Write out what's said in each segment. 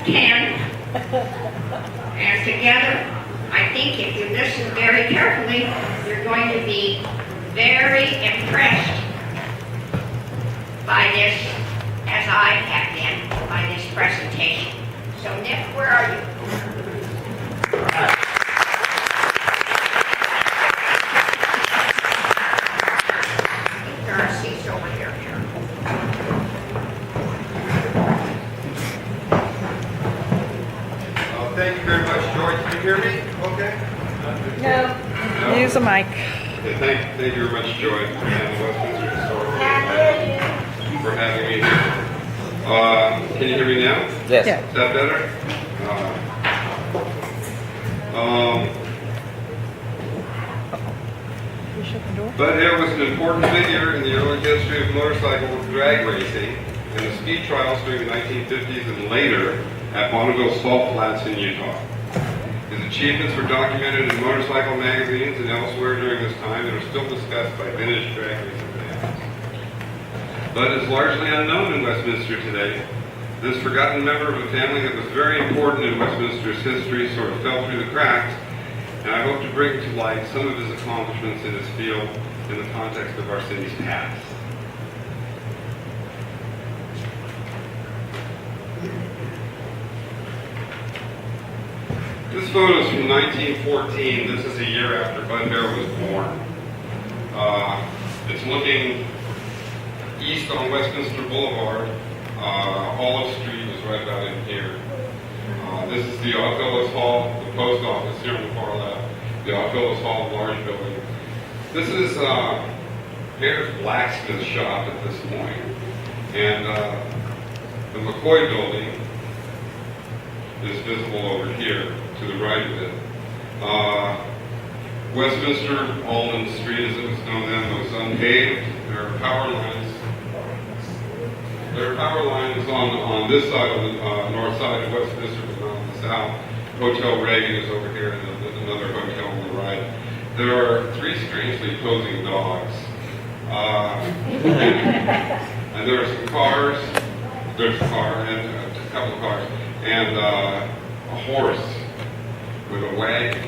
10. And together, I think if you listen very carefully, you're going to be very impressed by this, as I have been, by this presentation. So Nick, where are you? There are seats over here. Thank you very much, George. Can you hear me? Okay? No. No? Use a mic. Okay, thank you very much, Joy, and the Westminster Historical Society for having me here. Can you hear me now? Yes. Yeah. Is that better? You shut the door? Budhare was an important figure in the early history of motorcycle drag racing and the speed trials during the 1950s and later at Bonneville Salt Flats in Utah. His achievements were documented in motorcycle magazines and elsewhere during this time and are still discussed by vintage drag racing fans. Bud is largely unknown in Westminster today. This forgotten member of a family that was very important in Westminster's history sort of fell through the cracks, and I hope to bring to light some of his accomplishments in his field in the context of our city's past. This photo is from 1914. This is a year after Budhare was born. It's looking east on Westminster Boulevard. Olive Street is right about in here. This is the Oddfellows Hall, the post office here on the far left. The Oddfellows Hall, large building. This is Hare's blacksmith shop at this point. And the McCoy building is visible over here to the right of it. Westminster, Almond Street as it was known then, was unpaved. There are power lines. There are power lines on this side, on the north side of Westminster, but not on the south. Hotel Reagan is over here, and there's another hotel on the right. There are three strangely posing dogs. And there are some cars. There's a car and a couple of cars. And a horse with a wagon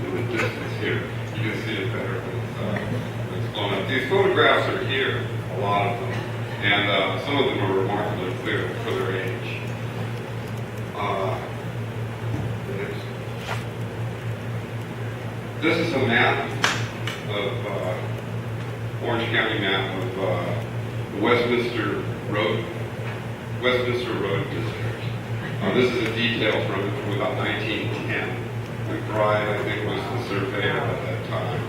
in the distance here. You can see it better when it's blown up. These photographs are here, a lot of them. And some of them are remarkably clear for their age. This is a map of Orange County map of the Westminster Road District. This is a detail from about 1910. McBride, I think, was the surveyor at that time.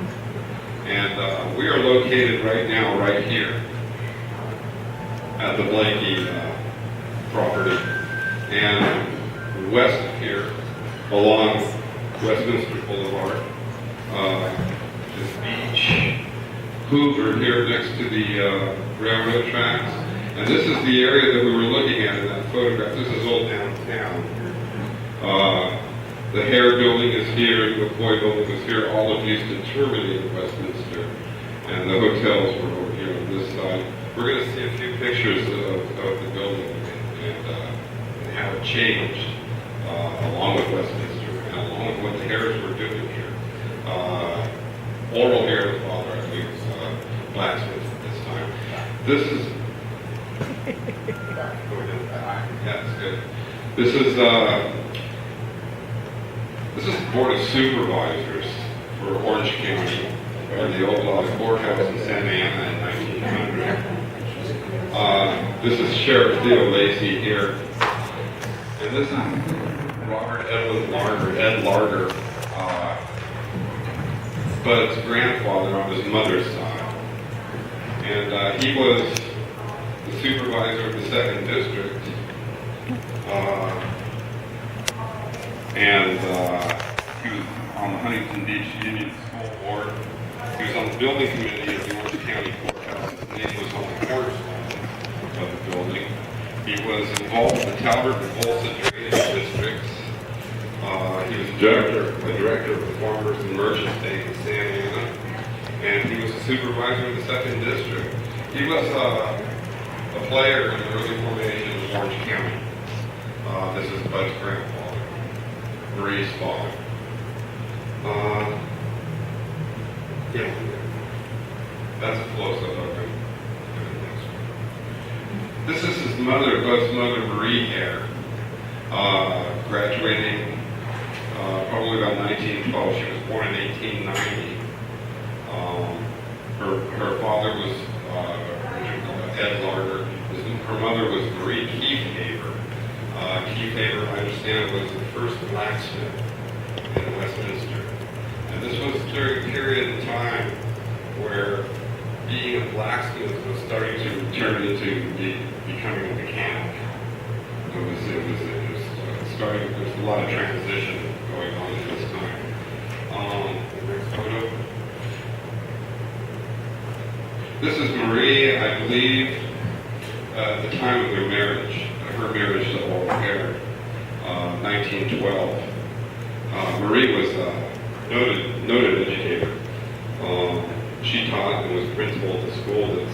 And we are located right now, right here, at the Blakey property. And west of here, along Westminster Boulevard, is Beach. Hoover here next to the railroad tracks. And this is the area that we were looking at in that photograph. This is old downtown. The Hare building is here, the McCoy building is here. Olive used to terminate in Westminster. And the hotels were over here on this side. We're going to see a few pictures of the building and how it changed along with Westminster and along with what the Hares were doing here. Oral Hare, the father, I think, was blacksmith at this time. This is that's good. This is the Board of Supervisors for Orange County, or the old courthouse in Santa Ana in 1900. This is Sheriff Theo Lacey here, and this is Robert Edwin Larger, Ed Larger, Bud's grandfather on his mother's side, and he was the supervisor of the 2nd District, and he was on the Huntington Beach Union School Board. He was on the building committee of the Orange County Courthouse. His name was on the cornerstone of the building. He was involved in the Talbot and Volsa drainage districts. He was the director of the Farmers and Merchants Bank in Santa Ana, and he was the supervisor of the 2nd District. He was a player in the early formation of Orange County. This is Bud's grandfather, Marie's father. Yeah, that's a close-up of him. This is his mother, Bud's mother, Marie Hare, graduating probably about 1912. She was born in 1890. Her father was Ed Larder. Her mother was Marie Kefauver. Kefauver, I understand, was the first blacksmith in Westminster. And this was during a period of time where being a blacksmith was starting to turn into becoming a mechanic. It was starting, there was a lot of transition going on at this time. The next photo. This is Marie, I believe, at the time of their marriage. Her marriage to Oral Hare, 1912. Marie was a noted educator. She taught and was principal at the school that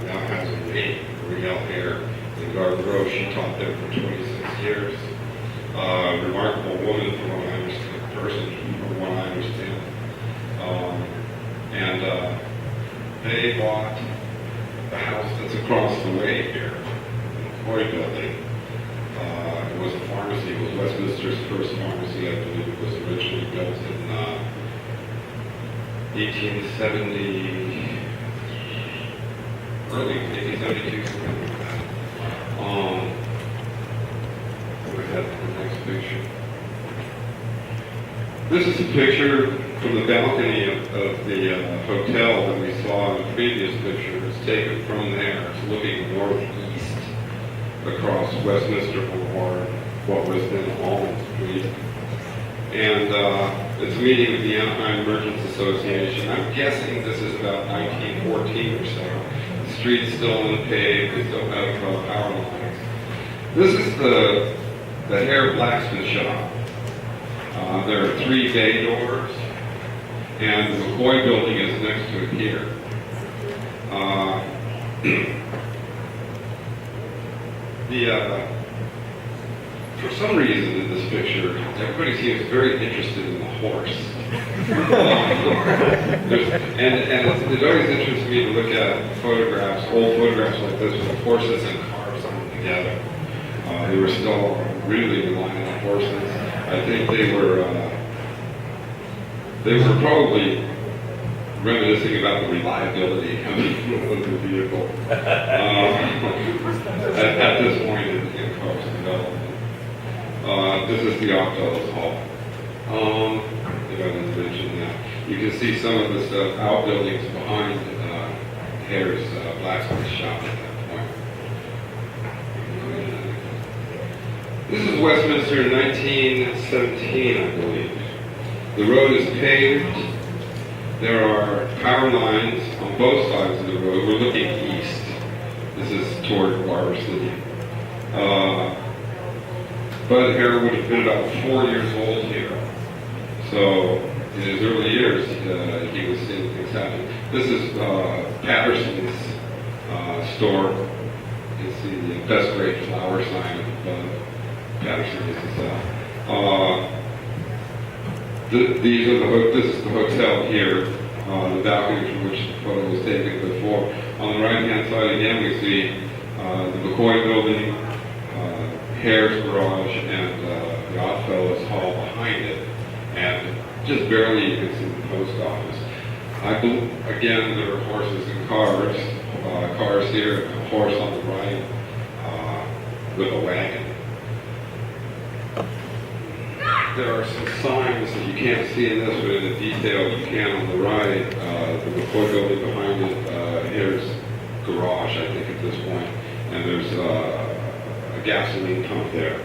now has a name, Marie L. Hare in Garden Grove. She taught there for 26 years. Remarkable woman from what I understand, person from what I understand. They bought the house that's across the way here, the McCoy building. It was a pharmacy. It was Westminster's first pharmacy. I believe it was originally built in 1870, early 1872, something like that. Go ahead to the next picture. This is a picture from the balcony of the hotel that we saw in the previous picture. It's taken from there. It's looking northeast across Westminster Boulevard, what was then Almond Street. And it's a meeting with the Anaheim Merchants Association. I'm guessing this is about 1914 or so. The street's still unpaved. They still have power lines. This is the Hare blacksmith shop. There are 3 bay doors, and the McCoy building is next to it here. For some reason in this picture, everybody seems very interested in the horse. It always interests me to look at photographs, old photographs like this with horses and cars on together. They were still really relying on horses. I think they were probably reminiscing about the reliability coming from the vehicle at this point in car's development. This is the Octo's Hall. If I didn't mention that. You can see some of the outbuildings behind Hare's blacksmith shop at that point. This is Westminster in 1917, I believe. The road is paved. There are power lines on both sides of the road. We're looking east. This is toward Barber City. Bud Hare would have been about 4 years old here. So in his early years, he was seeing things happen. This is Patterson's store. You can see the best great flower sign of Patterson used to sell. This is the hotel here, the balcony from which the photo was taken before. On the right-hand side again, we see the McCoy building, Hare's garage, and the Oddfellows Hall behind it. And just barely you can see the post office. Again, there are horses and cars. Cars here, a horse on the right with a wagon. There are some signs that you can't see in this, but in the detail you can on the right. The McCoy building behind it, Hare's garage, I think, at this point. And there's a gasoline pump there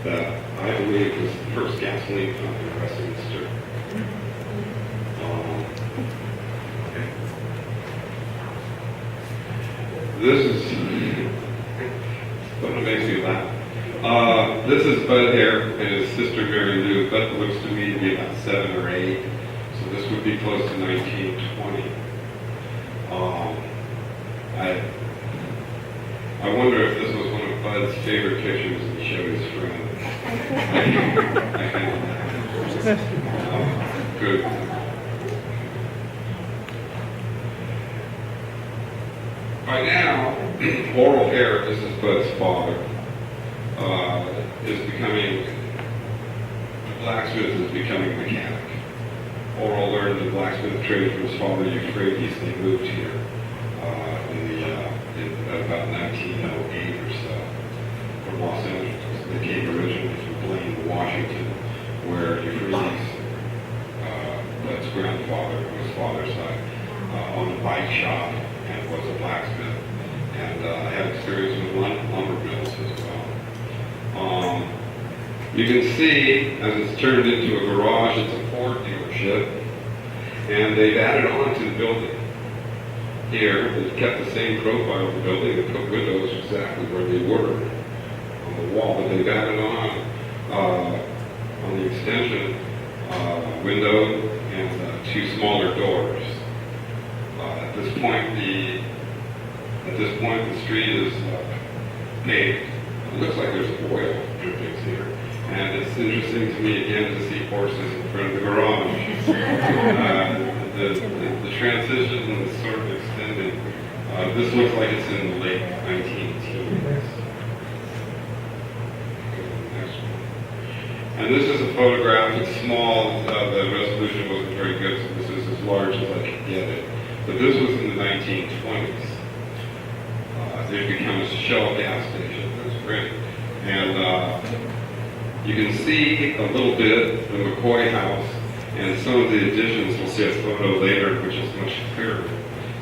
that I believe was the first gasoline pump in Westminster. This is what makes me laugh. This is Bud Hare and his sister Mary Lou. Bud looks to me to be about 7 or 8, so this would be close to 1920. I wonder if this was one of Bud's favorite pictures that he showed his friend. Good. By now, oral hair, this is Bud's father, is becoming, the blacksmith is becoming a mechanic. Oral learned the blacksmith trade from his father Euphrates. They moved here in about 1908 or so from Los Angeles. They came originally from Blaine, Washington, where Euphrates, Bud's grandfather, on his father's side, owned a bike shop and was a blacksmith, and had experience with lumber mills as well. You can see, as it's turned into a garage, it's a Ford dealership, and they've added on to the building. Here, they've kept the same profile of the building. They put windows exactly where they were on the wall, but they've added on the extension window and two smaller doors. At this point, the street is paved. It looks like there's oil drippings here. And it's interesting to me again to see horses in front of the garage. The transition is sort of extending. This looks like it's in the late 1910s. And this is a photograph. It's small. The resolution wasn't very good, so this is as large as I could get it. But this was in the 1920s. They'd become a Shell gas station. That's great. And you can see a little bit the McCoy house and some of the additions. We'll see a photo later, which is much clearer.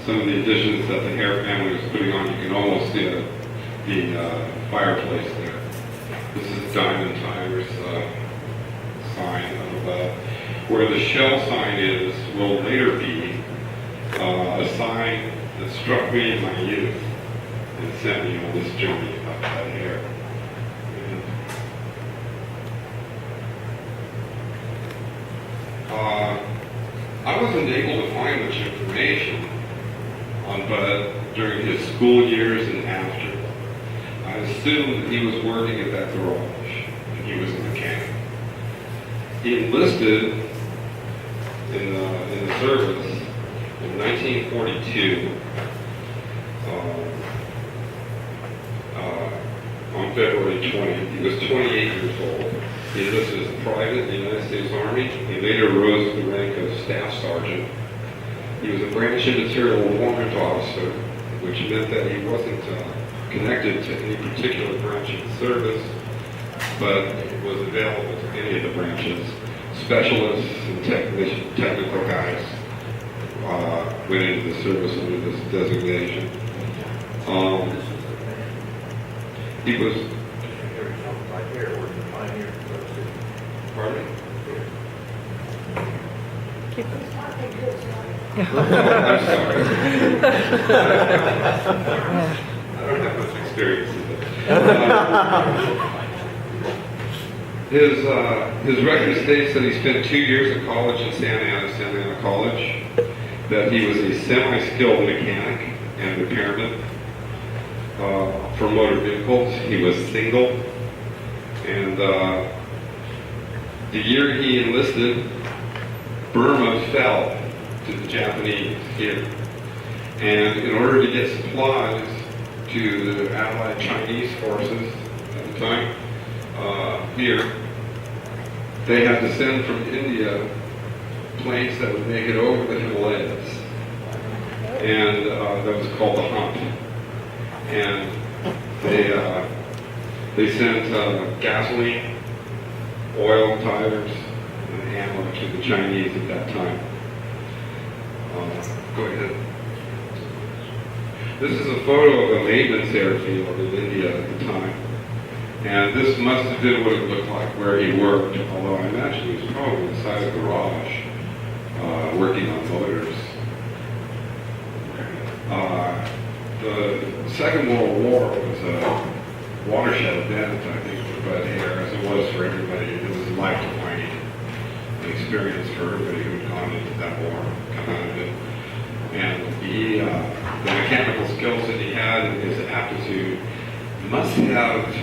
Some of the additions that the Hare family was putting on. You can almost see the fireplace there. This is Diamond Timer's sign above. Where the Shell sign is will later be a sign that struck me in my youth and sent me on this journey about that hair. I wasn't able to find much information on Bud during his school years and after. I assumed that he was working at that garage and he was a mechanic. He enlisted in the service in 1942 on February 20th. He was 28 years old. He enlisted as a private in the United States Army. He later rose to the rank of staff sergeant. He was a branch immaterial warrant officer, which meant that he wasn't connected to any particular branch of the service, but was available to any of the branches. Specialists and technical guys went into the service under this designation. He was. Pardon me? Keep it. I'm sorry. I don't have much experience in this. His record states that he spent 2 years at college in Santa Ana College, that he was a semi-skilled mechanic and repairman for motor vehicles. He was single, and the year he enlisted, Burma fell to the Japanese here. And in order to get supplies to the Allied Chinese forces at the time here, they had to send from India planes that would make it over the Himalayas. And that was called the hump. And they sent gasoline, oil, tires, and ammo to the Chinese at that time. Go ahead. This is a photo of a maintenance airfield in India at the time. And this must have been what it looked like where he worked, although I imagine he was probably inside a garage working on motors. The Second World War was a watershed event, I think, for Bud Hare, as it was for everybody. It was a life-defining experience for everybody who had gone into that war, come out of it. And the mechanical skills that he had and his aptitude must have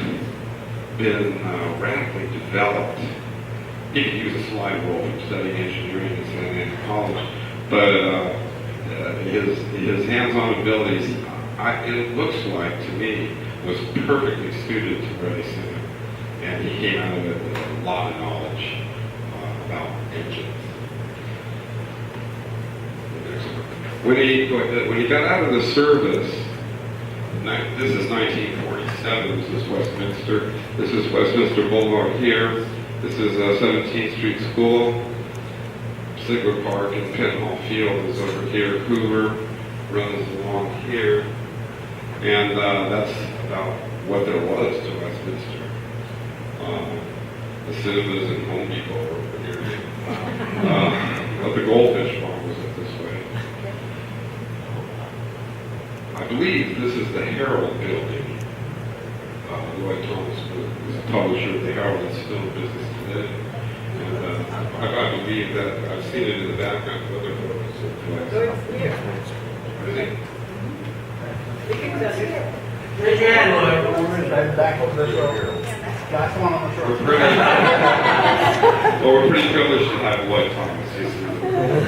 been radically developed. He could use a slide rule from studying engineering at San Diego College, but his hands-on abilities, it looks like to me, was perfectly suited to racing, and he came out of it with a lot of knowledge about engines. When he got out of the service, this is 1947. This is Westminster. This is Westminster Boulevard here. This is 17th Street School. Sigler Park and Penhall Field is over here. Hoover runs along here. And that's about what there was to Westminster. The cinemas and Home Depot were over here. But the Goldfish Farm was up this way. I believe this is the Herald building. Lloyd Thomas was a publisher of the Herald that's still in business today. And I believe that I've seen it in the background of other photos. So it's here. Really? Raise your hand, Lloyd. Back over this row. Last one on the We're short. pretty, we're pretty privileged to have Lloyd Thomas. He's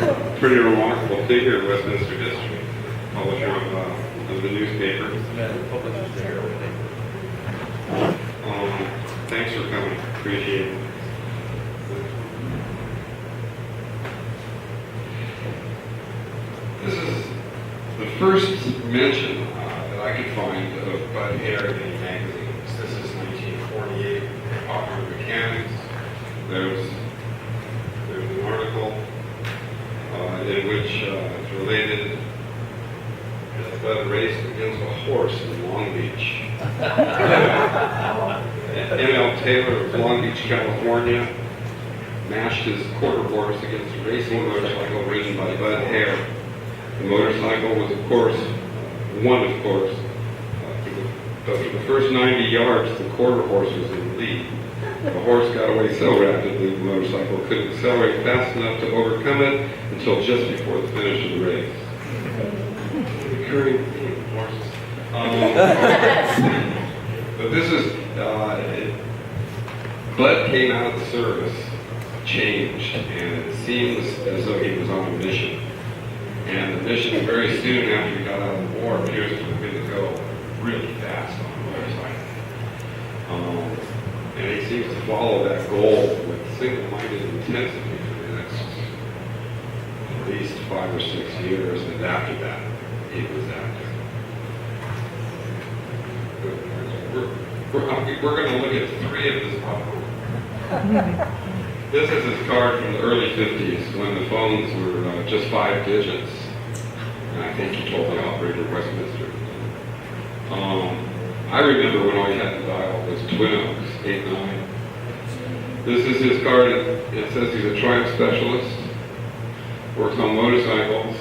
a pretty remarkable figure in Westminster history, publisher of the newspaper. Thanks for coming. Appreciate it. This is the first mention that I could find of budhare in any magazines. This is 1948, Popular Mechanics. There's an article in which it's related that Bud raced against a horse in Long Beach. M.L. Taylor of Long Beach, California, mashed his quarter horse against a racing motorcycle ridden by budhare. The motorcycle was, of course, but for the first 90 yards, the quarter horse was in the lead. The horse got away so rapidly, the motorcycle couldn't accelerate fast enough to overcome it until just before the finish of the race. Recurring theme, horses. But this is, Bud came out of the service, changed, and it seems as though he was on a mission. And the mission, very soon after he got out of the war, appears to have been to go really fast on a motorcycle. And he seems to follow that goal with single-minded intensity for the next at least 5 or 6 years, and after that, he was active. We're going to look at 3 of his problems. This is his card from the early 50s when the phones were just 5 digits. And I think he told the operator of Westminster. I remember when all you had to dial was Twin Oaks, 89. This is his card. It says he's a Triumph specialist, works on motorcycles,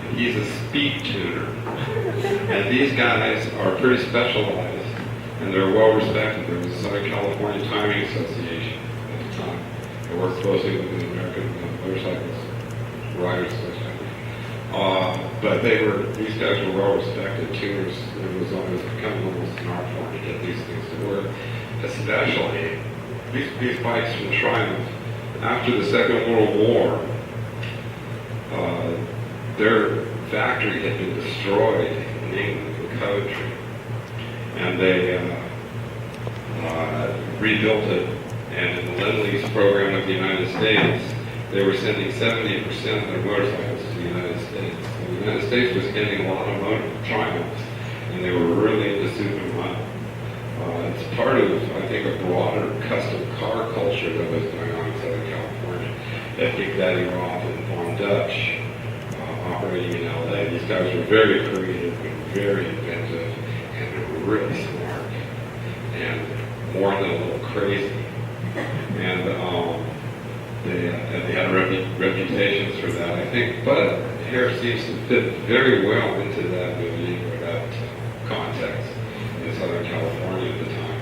and he's a speed tuner. And these guys are pretty specialized, and they're well respected. There was the Southern California Timing Association at the time. They worked closely with the American Motorcycles Riders Association. But these guys were well respected tuners. It was becoming almost an art form to get these things to work. Especially these bikes from Triumph. After the Second World War, their factory had been destroyed in England for Coventry, and they rebuilt it. And in the Lend-Lease program of the United States, they were sending 70% of their motorcycles to the United States. So the United States was getting a lot of Triumphs, and they were really into supermodel. It's part of, I think, a broader custom car culture that was going on in Southern California. That Big Daddy Roth and Von Dutch operating in LA. These guys were very creative and very inventive, and they were really smart, and more than a little crazy. And they had reputations for that. I think budhare seems to fit very well into that movie or that context in Southern California at the time.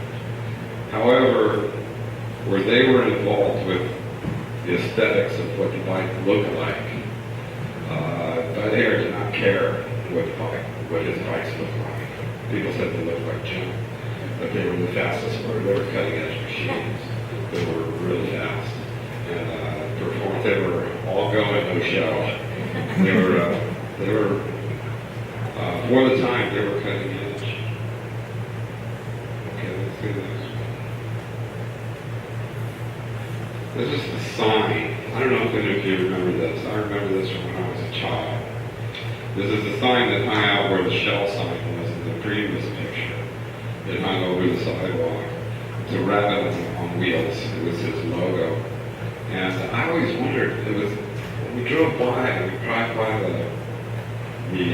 However, where they were involved with the aesthetics of what the bike looked like, budhare did not care what his bikes looked like. People said they looked like junk. but they were the fastest motor. They were cutting edge machines. They were really fast. And performed, they were all go and no show. They were for the time, they were cutting edge. Okay, let's do this. This is the sign. I don't know if any of you remember this. I remember this from when I was a child. This is the sign that hung out where the Shell sign was in the previous picture. It hung over the sidewalk. It's a rabbit on wheels. It was his logo. And I always wondered, it was, when we drove by, and we drive by the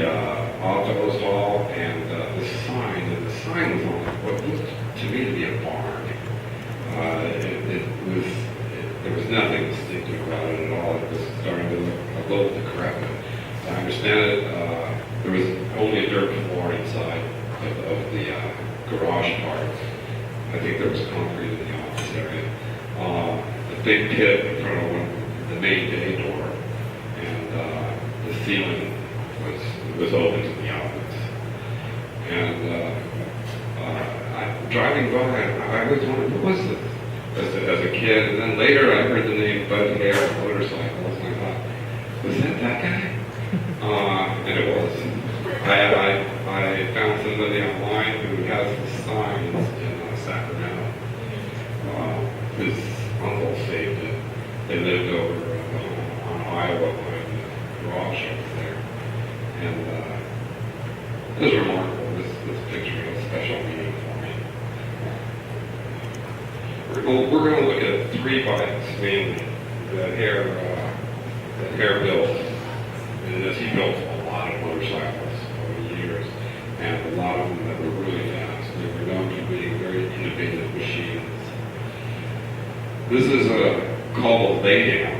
autos hall and the sign was on what looked to me to be a barn. There was nothing distinctive about it at all. It was starting to look a little decrepit. I understand it, there was only a dirt floor inside of the garage part. I think there was concrete in the office area. A big pit in front of the main bay door, and the ceiling was open to the office. And driving by, I always wondered, what was this? As a kid, and then later I heard the name Budhare Motorcycles, and I thought, was that guy? And it was. I found somebody online who has the signs in Sacramento. His uncle saved it. They lived over on Iowa when the garage was there. And it was remarkable. This picture has a special meaning for me. We're going to look at 3 bikes mainly that Hare built. And as he built a lot of motorcycles over the years, and a lot of them that were really fast. They were known to be very innovative machines. This is called a laydown.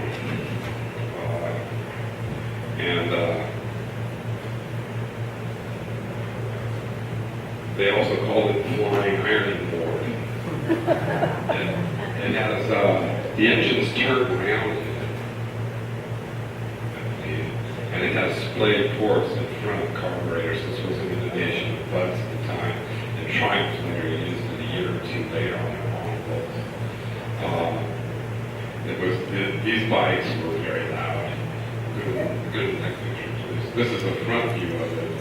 They also called it flying ironing board. And it has the engines turned around in it. And it has splayed ports in front of carburetors. This was an innovation of Bud's at the time. And Triumph later used it a year or 2 later on their models. These bikes were very loud. Good in that picture, please. This is the front view of it.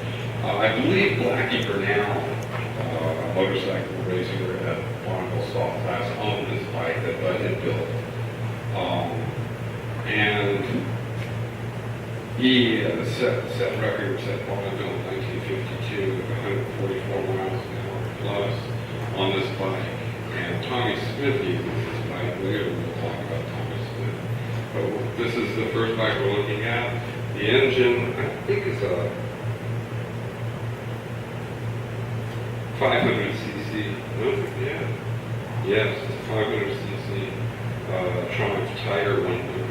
I believe Blackie Burnell, a motorcycle racer at Bonneville Salt Flats, owned this bike that Bud had built. And he set records at Bonneville in 1952 with 144 miles an hour plus on this bike. And Tommy Smith uses this bike. Later we'll talk about Tommy Smith. But this is the first bike we're looking at. The engine, I think, is a 500cc. Yeah. Yes, it's a 500cc Triumph Tiger 100.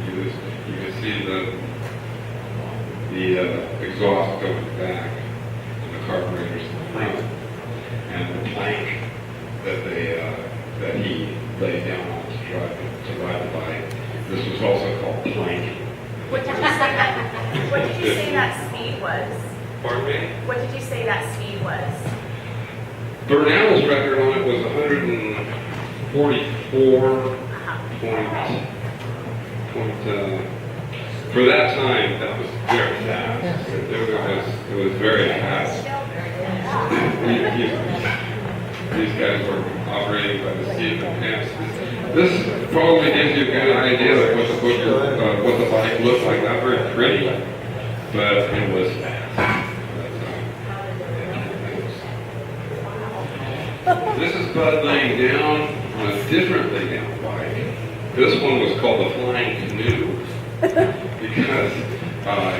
Used. You can see the exhaust going back and the carburetors in the front, and the plank that he laid down on to ride the bike. This was also called planking. What did you say that speed was? Pardon me? What did you say that speed was? Burnell's record on it was 144 for that time, that was very fast. It was very fast. These guys were operating by the seat of their pants. This probably gives you a good idea of what the bike looked like. Not very pretty, but it was fast. This is Bud laying down on a different lay down bike. This one was called the Flying Canoe because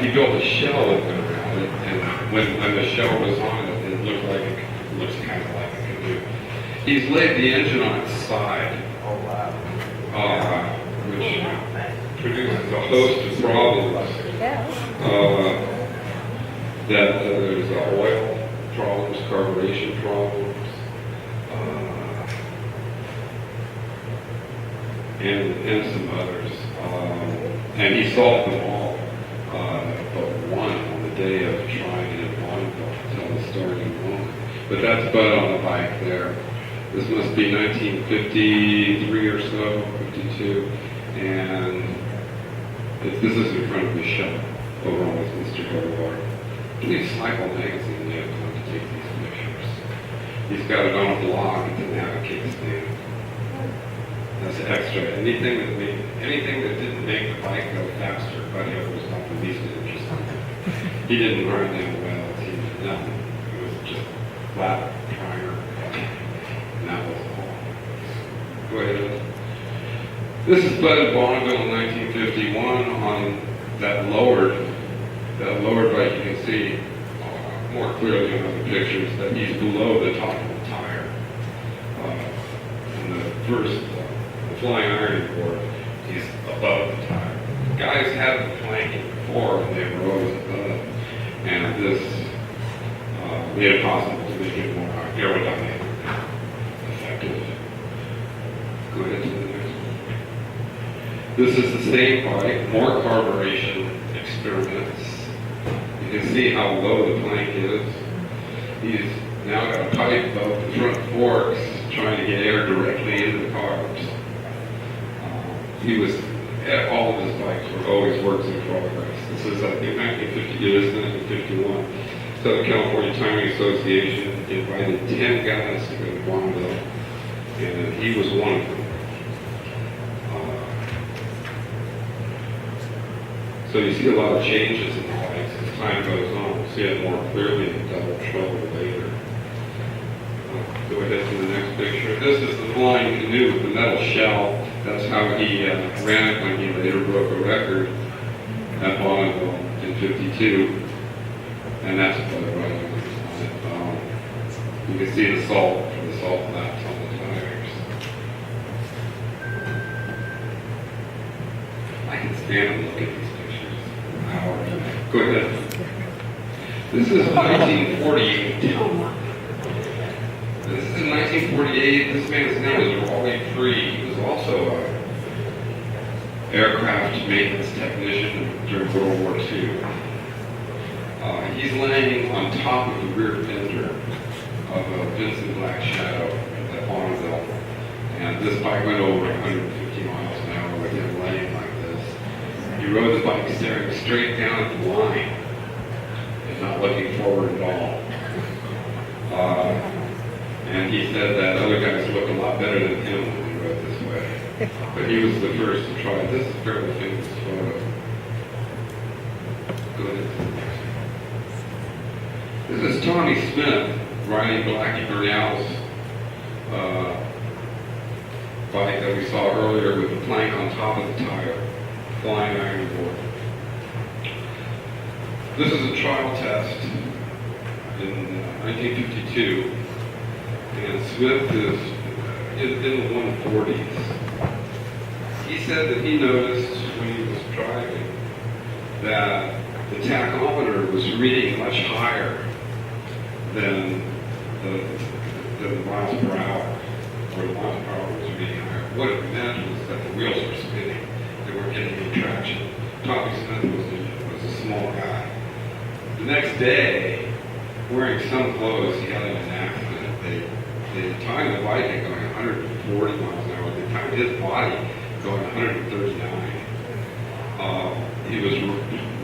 he built a shell that went around it, and when the shell was on it, it looks kind of like a canoe. He's laid the engine on its side, which produces a host of problems. That there's oil problems, carburation problems, and some others. And he solved them all, but one on the day of trying it at Bonneville to tell the story in a moment. But that's Bud on the bike there. This must be 1953 or so, 52, and this is in front of the shop over on Westminster Boulevard. I believe Cycle Magazine may have come to take these pictures. He's got it on a blog, it's an advocate stand. That's extra. Anything that didn't make the bike go faster, budhare was not the least interesting. He didn't run down wells, he did nothing. It was just flat prior, and that was all. Go ahead. This is Bud at Bonneville in 1951 on that lowered bike. You can see more clearly on the pictures that he's below the top of the tire. In the first flying iron board, he's above the tire. Guys had the planking before and they rose above, and this made it possible to make it more aerodynamic, effective. Go ahead to the next one. This is the same bike, more carburation experiments. You can see how low the plank is. He's now got a pipe above the front forks trying to get air directly into the carbs. All of his bikes were always works in progress. This is, I think, 1951. Southern California Timing Association invited 10 guys to go to Bonneville, and he was one of them. So you see a lot of changes in the bikes as time goes on. We'll see it more clearly in Double Trouble later. Go ahead to the next picture. This is the flying canoe with the metal shell. That's how he ran it when he later broke a record at Bonneville in 52. And that's what I wrote on it. You can see the salt flaps on the tires. I can stand and look at these pictures for hours. Go ahead. This is 1948. This is in 1948. This man's name is Wally Free. He was also an aircraft maintenance technician during World War II. He's laying on top of the rear fender of a Vincent Black Shadow at Bonneville. And this bike went over 150 miles an hour with him laying like this. He rode the bike staring straight down at the line and not looking forward at all. And he said that other guys looked a lot better than him when he rode this way. But he was the first to try it. This is a fairly famous photo. Go ahead. This is Tommy Smith riding Blackie Burnell's bike that we saw earlier with the plank on top of the tire, flying iron board. This is a trial test in 1952. And Smith is in the 140s. He said that he noticed when he was driving that the tachometer was reading much higher than the miles per hour, or the miles per hour was reading higher. What it meant was that the wheels were spinning. They weren't getting any traction. Tommy Smith was a small guy. The next day, wearing some clothes, he had an accident. They timed the bike at going 140 miles an hour. They timed his body going 139. He was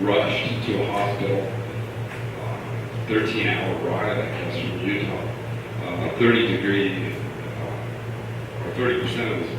rushed to a hospital. 13-hour ride, I guess, from Utah. 30% of his